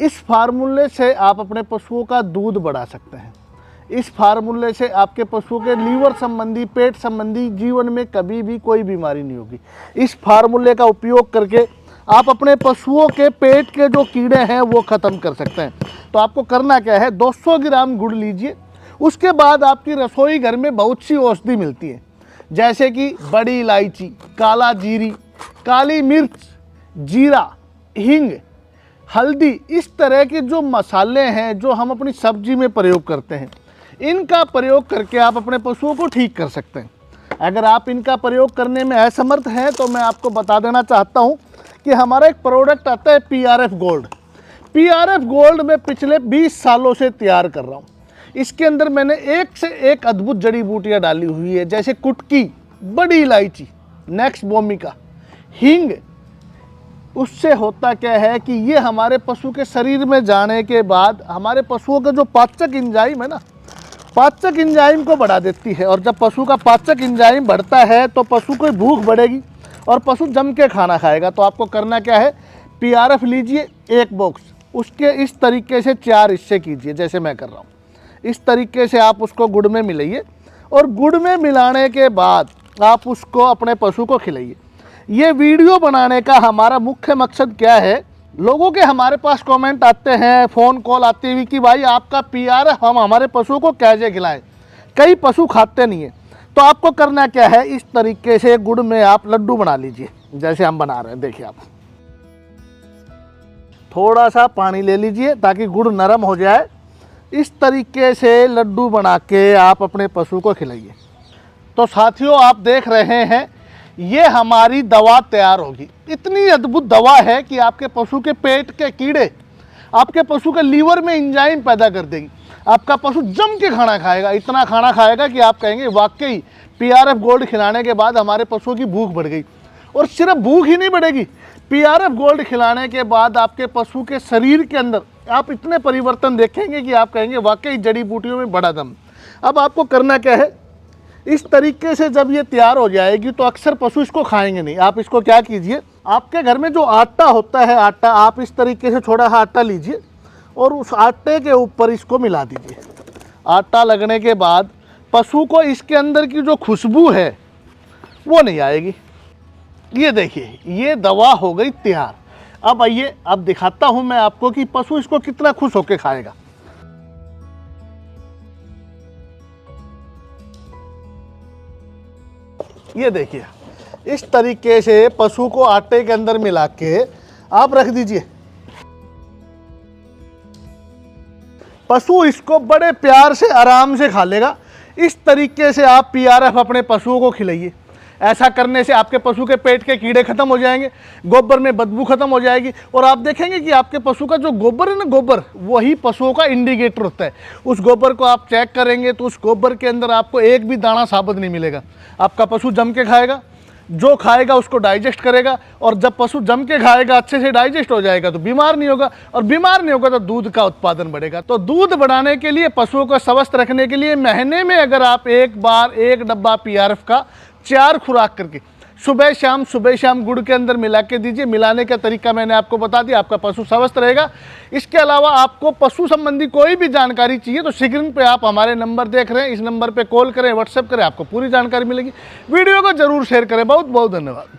इस फार्मूले से आप अपने पशुओं का दूध बढ़ा सकते हैं। इस फार्मूले से आपके पशुओं के लीवर संबंधी, पेट संबंधी जीवन में कभी भी कोई बीमारी नहीं होगी। इस फार्मूले का उपयोग करके आप अपने पशुओं के पेट के जो कीड़े हैं वो ख़त्म कर सकते हैं। तो आपको करना क्या है, 200 ग्राम गुड़ लीजिए। उसके बाद आपकी रसोई घर में बहुत सी औषधि मिलती है, जैसे कि बड़ी इलायची, काला जीरी, काली मिर्च, जीरा, हींग, हल्दी। इस तरह के जो मसाले हैं जो हम अपनी सब्जी में प्रयोग करते हैं, इनका प्रयोग करके आप अपने पशुओं को ठीक कर सकते हैं। अगर आप इनका प्रयोग करने में असमर्थ हैं तो मैं आपको बता देना चाहता हूं कि हमारा एक प्रोडक्ट आता है PRF गोल्ड। PRF गोल्ड मैं पिछले 20 सालों से तैयार कर रहा हूं। इसके अंदर मैंने एक से एक अद्भुत जड़ी बूटियां डाली हुई है, जैसे कुटकी, बड़ी इलायची, नेक्स्ट भूमिका, हींग। उससे होता क्या है कि ये हमारे पशु के शरीर में जाने के बाद हमारे पशुओं का जो पाचक एंजाइम है ना, पाचक एंजाइम को बढ़ा देती है। और जब पशु का पाचक एंजाइम बढ़ता है तो पशु को भूख बढ़ेगी और पशु जम के खाना खाएगा। तो आपको करना क्या है, PRF लीजिए 1 बॉक्स, उसके इस तरीके से 4 हिस्से कीजिए जैसे मैं कर रहा हूँ। इस तरीके से आप उसको गुड़ में मिलाइए और गुड़ में मिलाने के बाद आप उसको अपने पशु को खिलाइए। ये वीडियो बनाने का हमारा मुख्य मकसद क्या है, लोगों के हमारे पास कमेंट आते हैं, फ़ोन कॉल आती हुई कि भाई आपका PRF हम हमारे पशु को कैसे खिलाएं। कई पशु खाते नहीं है। तो आपको करना क्या है, इस तरीके से गुड़ में आप लड्डू बना लीजिए जैसे हम बना रहे हैं। देखिए, आप थोड़ा सा पानी ले लीजिए ताकि गुड़ नरम हो जाए। इस तरीके से लड्डू बना के आप अपने पशु को खिलाइए। तो साथियों, आप देख रहे हैं ये हमारी दवा तैयार होगी। इतनी अद्भुत दवा है कि आपके पशु के पेट के कीड़े, आपके पशु के लीवर में एंजाइम पैदा कर देगी। आपका पशु जम के खाना खाएगा, इतना खाना खाएगा कि आप कहेंगे वाकई PRF गोल्ड खिलाने के बाद हमारे पशुओं की भूख बढ़ गई। और सिर्फ भूख ही नहीं बढ़ेगी, PRF गोल्ड खिलाने के बाद आपके पशु के शरीर के अंदर आप इतने परिवर्तन देखेंगे कि आप कहेंगे वाकई जड़ी बूटियों में बड़ा दम। अब आपको करना क्या है, इस तरीके से जब ये तैयार हो जाएगी तो अक्सर पशु इसको खाएंगे नहीं। आप इसको क्या कीजिए, आपके घर में जो आटा होता है, आटा आप इस तरीके से थोड़ा सा आटा लीजिए और उस आटे के ऊपर इसको मिला दीजिए। आटा लगने के बाद पशु को इसके अंदर की जो खुशबू है वो नहीं आएगी। ये देखिए, ये दवा हो गई तैयार। अब आइए, अब दिखाता हूं मैं आपको कि पशु इसको कितना खुश होकर खाएगा। ये देखिए, इस तरीके से पशु को आटे के अंदर मिला के आप रख दीजिए। पशु इसको बड़े प्यार से आराम से खा लेगा। इस तरीके से आप PRF अपने पशुओं को खिलाइए। ऐसा करने से आपके पशु के पेट के कीड़े खत्म हो जाएंगे, गोबर में बदबू खत्म हो जाएगी और आप देखेंगे कि आपके पशु का जो गोबर है ना, गोबर वही पशुओं का इंडिकेटर होता है। उस गोबर को आप चेक करेंगे तो उस गोबर के अंदर आपको एक भी दाना साबुत नहीं मिलेगा। आपका पशु जम के खाएगा, जो खाएगा उसको डाइजेस्ट करेगा और जब पशु जम के खाएगा, अच्छे से डाइजेस्ट हो जाएगा तो बीमार नहीं होगा, और बीमार नहीं होगा तो दूध का उत्पादन बढ़ेगा। तो दूध बढ़ाने के लिए, पशुओं को स्वस्थ रखने के लिए महीने में अगर आप एक बार 1 डब्बा PRF का 4 खुराक करके सुबह शाम गुड़ के अंदर मिला के दीजिए। मिलाने का तरीका मैंने आपको बता दिया, आपका पशु स्वस्थ रहेगा। इसके अलावा आपको पशु संबंधी कोई भी जानकारी चाहिए तो स्क्रीन पे आप हमारे नंबर देख रहे हैं, इस नंबर पे कॉल करें, व्हाट्सएप करें, आपको पूरी जानकारी मिलेगी। वीडियो को जरूर शेयर करें। बहुत बहुत धन्यवाद।